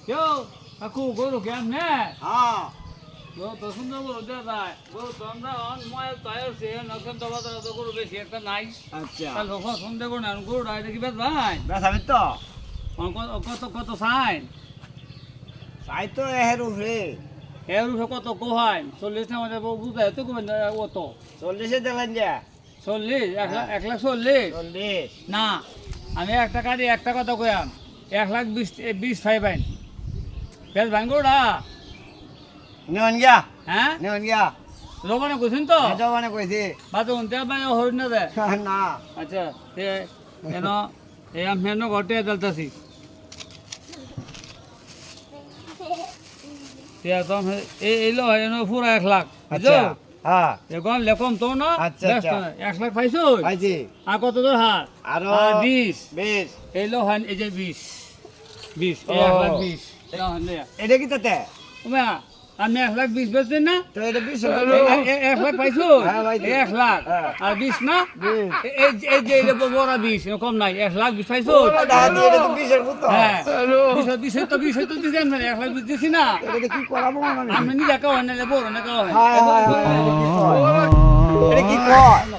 কেউ কাকু গরু কেমনে হ্যাঁ গরু তো সুন্দর গরু দেওয়া যায় গরু তো আমরা ময়ের তৈরছি নতুন তো বাজারে তো গরু বেশি একটা নাই আচ্ছা তাহলে পছন্দ করুন গরুটা এটা কি বেশ ভাই বেসাবি তো কত কত সাইন চাই তো এর উপরে এর উপরে কত কোহাই 40 না আমাদের বুঝতে এত কমেন অত 40 দিলেন যে 40 1,40,000 40 না আমি একটা কাটি একটা কথা কইয়াম 1,20,20 ফাইভ আইন বেশ ভাই গরুটা নিয়ন গিয়া হ্যাঁ নিয়ন গিয়া রোবানে কইছেন তো এটা মানে কইছি বাতো উনতে ভাই হরিণ না দে না আচ্ছা তে এন এ আমি হেন ঘটে চলতাছি তে তো এই লো এন পুরো 1 লাখ বুঝছো আচ্ছা হ্যাঁ এখন লেকম তো না আচ্ছা, আচ্ছা। 1 লাখ পাইছো পাইছি আর কত দূর হাত আরো 20 20 এই লো হান এই যে 20 এই ও। 1,20,000 না নে এটা কি তাতে ওমা আমি 1,20,000 বেচছেন না তো এটা 20 এক লাখ পাইছো হ্যাঁ, পাইছি। 1 লাখ হ্যাঁ। আর 20 না 20 এই যে এটা বড় 20 কম নাই 1,20,000 পাইছো দাদি এটা তো 20 এর মতো হ্যাঁ 20 তো দিছেন না 1,20,000 দিছি না এটা কি করাবো আমি আমি নি দেখা হয় না বড় না কাও হয় হায় হায় হায় এটা কি কয়